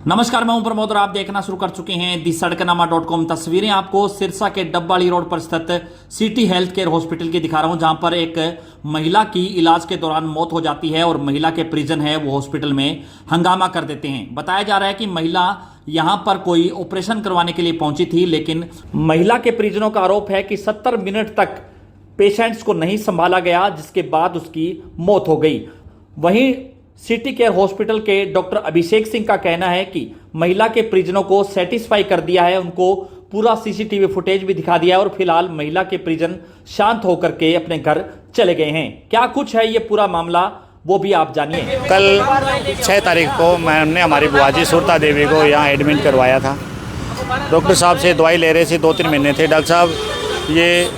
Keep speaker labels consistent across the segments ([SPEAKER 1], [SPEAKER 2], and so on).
[SPEAKER 1] नमस्कार, मैं हूं प्रमोद और आप देखना शुरू कर चुके हैं दी सड़कनामा.com। तस्वीरें आपको सिरसा के डबवाली रोड पर स्थित सिटी हेल्थ केयर हॉस्पिटल की दिखा रहा हूं, जहां पर एक महिला की इलाज के दौरान मौत हो जाती है और महिला के परिजन है वो हॉस्पिटल में हंगामा कर देते हैं। बताया जा रहा है कि महिला यहां पर कोई ऑपरेशन करवाने के लिए पहुंची थी, लेकिन महिला के परिजनों का आरोप है कि 70 मिनट तक पेशेंट्स को नहीं संभाला गया, जिसके बाद उसकी मौत हो गई। वहीं सिटी केयर हॉस्पिटल के डॉक्टर अभिषेक सिंह का कहना है कि महिला के परिजनों को सेटिस्फाई कर दिया है, उनको पूरा सीसीटीवी फुटेज भी दिखा दिया है और फिलहाल महिला के परिजन शांत होकर के अपने घर चले गए हैं। क्या कुछ है ये पूरा मामला, वो भी आप जानिए।
[SPEAKER 2] कल 6 तारीख को मैंने हमारी बुआजी सुरता देवी को यहाँ एडमिट करवाया था। डॉक्टर साहब से दवाई ले रहे थे, 2-3 महीने थे। डॉक्टर साहब ये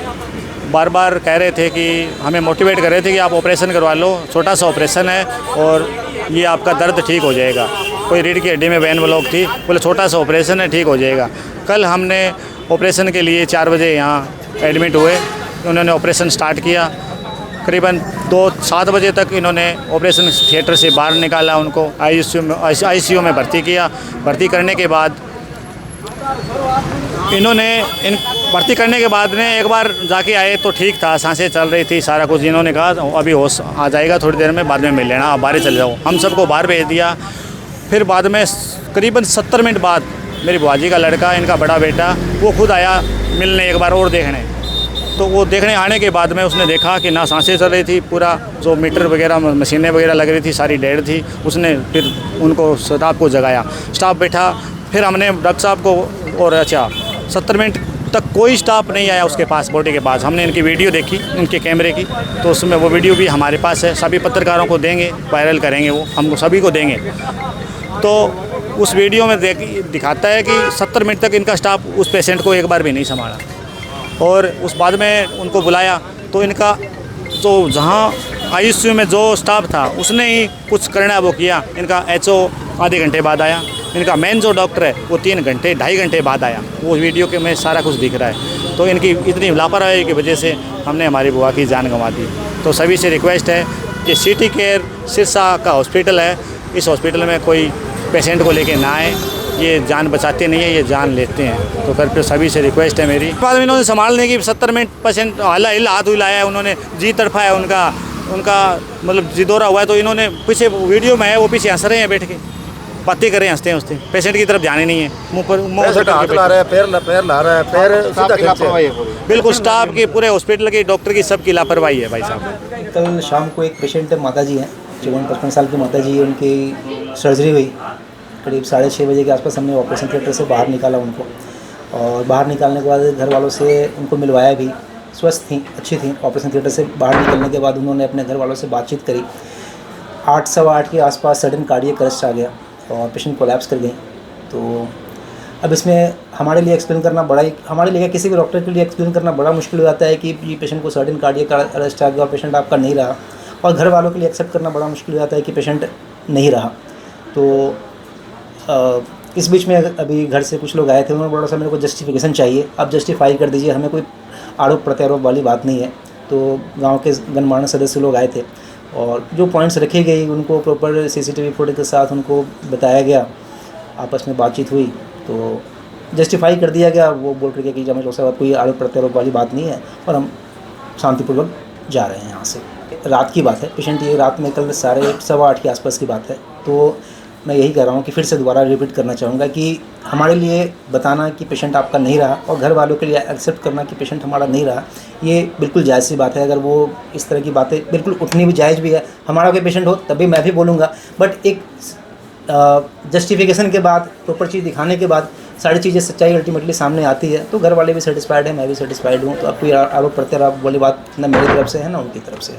[SPEAKER 2] बार बार कह रहे थे कि हमें मोटिवेट कर रहे थे कि आप ऑपरेशन करवा लो, छोटा सा ऑपरेशन है और ये आपका दर्द ठीक हो जाएगा। कोई रीढ़ की हड्डी में वेन ब्लॉक थी, बोले छोटा सा ऑपरेशन है, ठीक हो जाएगा। कल हमने ऑपरेशन के लिए 4 बजे यहाँ एडमिट हुए। उन्होंने ऑपरेशन स्टार्ट किया। करीबन 7 बजे तक इन्होंने ऑपरेशन थिएटर से बाहर निकाला, उनको आईसीयू में भर्ती किया। भर्ती करने के बाद भर्ती करने के बाद में एक बार जाके आए तो ठीक था, सांसें चल रही थी, सारा कुछ। इन्होंने कहा अभी होश आ जाएगा थोड़ी देर में, बाद में मिल लेना, आप बाहर चले जाओ। हम सबको बाहर भेज दिया। फिर बाद में करीबन 70 मिनट बाद मेरी बुआजी का लड़का, इनका बड़ा बेटा, वो खुद आया मिलने एक बार और देखने। तो वो देखने आने के बाद में उसने देखा कि ना सांसें चल रही थी, पूरा जो मीटर वगैरह मशीनें वगैरह लग रही थी सारी डेड थी। उसने फिर उनको स्टाफ को जगाया, स्टाफ बैठा। फिर हमने डॉक्टर साहब को और 70 मिनट तक कोई स्टाफ नहीं आया उसके पास, बॉडी के पास। हमने इनकी वीडियो देखी, इनके कैमरे की, तो उसमें वो वीडियो भी हमारे पास है। सभी पत्रकारों को देंगे, वायरल करेंगे, वो हमको सभी को देंगे। तो उस वीडियो में दिखाता है कि 70 मिनट तक इनका स्टाफ उस पेशेंट को एक बार भी नहीं संभाला। और उस बाद में उनको बुलाया तो इनका जो जहाँ आईसीयू में जो स्टाफ था उसने ही कुछ करना वो किया। इनका एचओ आधे घंटे बाद आया, इनका मेन जो डॉक्टर है वो 3 घंटे 2.5 घंटे बाद आया। वो वीडियो के में सारा कुछ दिख रहा है। तो इनकी इतनी लापरवाही की वजह से हमने हमारी बुआ की जान गंवा दी। तो सभी से रिक्वेस्ट है कि सिटी केयर सिरसा का हॉस्पिटल है, इस हॉस्पिटल में कोई पेशेंट को लेके ना आए। ये जान बचाते नहीं है, ये जान लेते हैं। तो फिर सभी से रिक्वेस्ट है मेरी। बाद में इन्होंने संभालने की 70 मिनट पेशेंट हाथ हिलाया है, उन्होंने जी तड़फा है, उनका मतलब जिदोरा हुआ है। तो इन्होंने पीछे वीडियो में है, वो पीछे हंस रहे हैं, बैठ के बातें कर रहे हैं, हंसते हैं उससे। पेशेंट की तरफ ध्यान ही नहीं है, मुँह से
[SPEAKER 3] हाथ ला रहा है, पैर ला रहा है, पैर सीधा खींचे।
[SPEAKER 2] बिल्कुल स्टाफ की, पूरे हॉस्पिटल की, डॉक्टर की, सबकी लापरवाही है भाई साहब।
[SPEAKER 4] कल शाम को एक पेशेंट माता जी हैं, 54-55 साल की माता जी, उनकी सर्जरी हुई। करीब 6:30 बजे के आसपास हमने ऑपरेशन थिएटर से बाहर निकाला उनको, और बाहर निकालने के बाद घर वालों से उनको मिलवाया भी। स्वस्थ थी, अच्छी थी। ऑपरेशन थिएटर से बाहर निकलने के बाद उन्होंने अपने घर वालों से बातचीत करी। 8 सवा 8 के आसपास सडन कार्डियक अरेस्ट आ गया और पेशेंट कोलैप्स कर गई। तो अब इसमें हमारे लिए एक्सप्लेन करना बड़ा ही, हमारे लिए किसी भी डॉक्टर के लिए एक्सप्लेन करना बड़ा मुश्किल हो जाता है कि ये पेशेंट को सडन कार्डियक अरेस्ट आ गया और पेशेंट आपका नहीं रहा, और घर वालों के लिए एक्सेप्ट करना बड़ा मुश्किल हो जाता है कि पेशेंट नहीं रहा। तो इस बीच में अभी घर से कुछ लोग आए थे, उन्होंने बड़ा सा मेरे को जस्टिफिकेशन चाहिए, आप जस्टिफाई कर दीजिए, हमें कोई आरोप प्रत्यारोप वाली बात नहीं है। तो गांव के गणमान्य सदस्य लोग आए थे और जो पॉइंट्स रखी गई उनको प्रॉपर सीसीटीवी फुटेज के साथ उनको बताया गया, आपस में बातचीत हुई तो जस्टिफाई कर दिया गया। वो बोल रहे कि जमेश साहब कोई आरोप प्रत्यारोप वाली बात नहीं है और हम शांतिपूर्वक जा रहे हैं यहाँ से। रात की बात है, पेशेंट ये रात में कल 8:15 के आसपास की बात है। तो मैं यही कह रहा हूँ कि फिर से दोबारा रिपीट करना चाहूँगा कि हमारे लिए बताना कि पेशेंट आपका नहीं रहा और घर वालों के लिए एक्सेप्ट करना कि पेशेंट हमारा नहीं रहा, ये बिल्कुल जायज़ सी बात है। अगर वो इस तरह की बातें बिल्कुल उठनी भी जायज़ भी है, हमारा कोई पेशेंट हो तभी मैं भी बोलूँगा, बट एक जस्टिफिकेशन के बाद, प्रॉपर चीज़ दिखाने के बाद सारी चीज़ें सच्चाई अल्टीमेटली सामने आती है। तो घर वाले भी सेटिस्फाइड है, मैं भी सेटिस्फाइड हूँ। तो अब कोई आरोप प्रत्यारोप वाली बात ना मेरी तरफ से है ना उनकी तरफ से है।